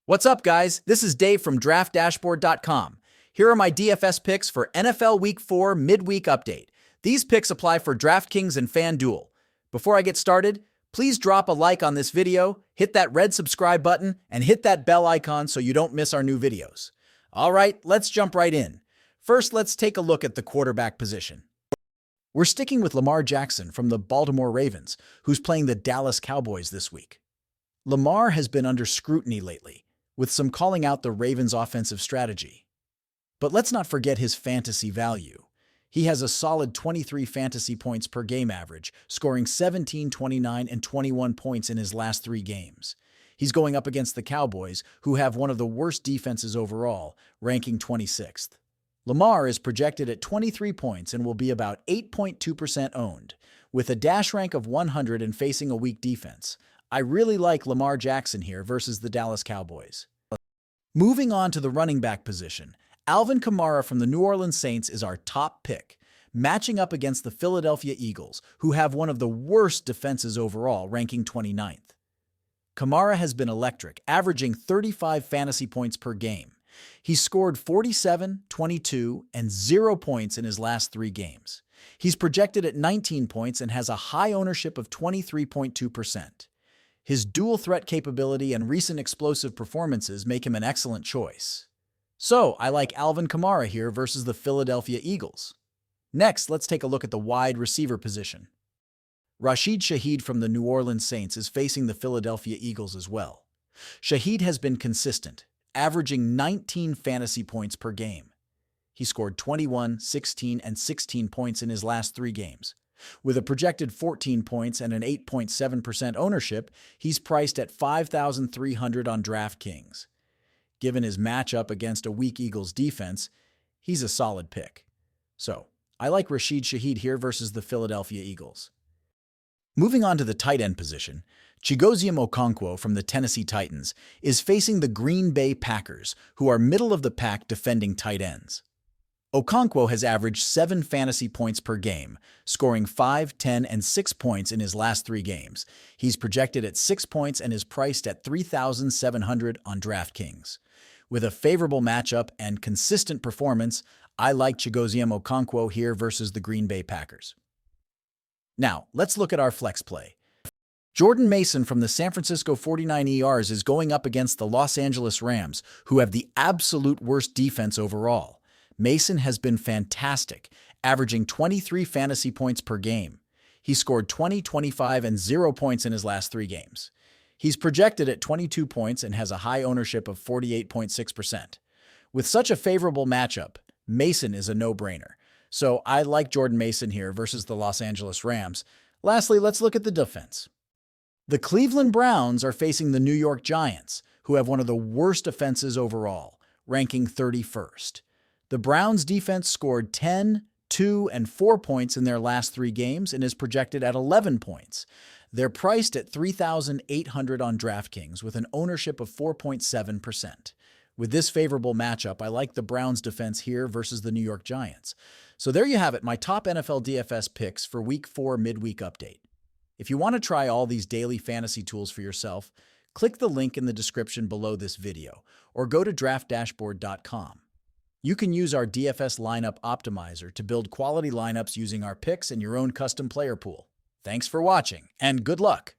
What's up, guys? This is Dave from DraftDashboard.com. Here are my DFS picks for NFL Week 4 midweek update. These picks apply for DraftKings and FanDuel. Before I get started, please drop a like on this video, hit that red subscribe button, and hit that bell icon so you don't miss our new videos. All right, let's jump right in. First, let's take a look at the quarterback position. We're sticking with Lamar Jackson from the Baltimore Ravens, who's playing the Dallas Cowboys this week. Lamar has been under scrutiny lately, with some calling out the Ravens' offensive strategy. But let's not forget his fantasy value. He has a solid 23 fantasy points per game average, scoring 17, 29, and 21 points in his last 3 games. He's going up against the Cowboys, who have one of the worst defenses overall, ranking 26th. Lamar is projected at 23 points and will be about 8.2% owned, with a dash rank of 100 and facing a weak defense. I really like Lamar Jackson here versus the Dallas Cowboys. Moving on to the running back position, Alvin Kamara from the New Orleans Saints is our top pick, matching up against the Philadelphia Eagles, who have one of the worst defenses overall, ranking 29th. Kamara has been electric, averaging 35 fantasy points per game. He scored 47, 22, and 0 points in his last 3 games. He's projected at 19 points and has a high ownership of 23.2%. His dual threat capability and recent explosive performances make him an excellent choice. So, I like Alvin Kamara here versus the Philadelphia Eagles. Next, let's take a look at the wide receiver position. Rashid Shaheed from the New Orleans Saints is facing the Philadelphia Eagles as well. Shaheed has been consistent, averaging 19 fantasy points per game. He scored 21, 16, and 16 points in his last 3 games. With a projected 14 points and an 8.7% ownership, he's priced at $5,300 on DraftKings. Given his matchup against a weak Eagles defense, he's a solid pick. So, I like Rashid Shaheed here versus the Philadelphia Eagles. Moving on to the tight end position, Chigoziem Okonkwo from the Tennessee Titans is facing the Green Bay Packers, who are middle-of-the-pack defending tight ends. Okonkwo has averaged 7 fantasy points per game, scoring 5, 10, and 6 points in his last 3 games. He's projected at 6 points and is priced at $3,700 on DraftKings. With a favorable matchup and consistent performance, I like Chigoziem Okonkwo here versus the Green Bay Packers. Now, let's look at our flex play. Jordan Mason from the San Francisco 49ers is going up against the Los Angeles Rams, who have the absolute worst defense overall. Mason has been fantastic, averaging 23 fantasy points per game. He scored 20, 25, and 0 points in his last 3 games. He's projected at 22 points and has a high ownership of 48.6%. With such a favorable matchup, Mason is a no-brainer. So I like Jordan Mason here versus the Los Angeles Rams. Lastly, let's look at the defense. The Cleveland Browns are facing the New York Giants, who have one of the worst offenses overall, ranking 31st. The Browns' defense scored 10, 2, and 4 points in their last 3 games and is projected at 11 points. They're priced at $3,800 on DraftKings with an ownership of 4.7%. With this favorable matchup, I like the Browns' defense here versus the New York Giants. So there you have it, my top NFL DFS picks for Week 4 midweek update. If you want to try all these daily fantasy tools for yourself, click the link in the description below this video or go to DraftDashboard.com. You can use our DFS lineup optimizer to build quality lineups using our picks and your own custom player pool. Thanks for watching, and good luck!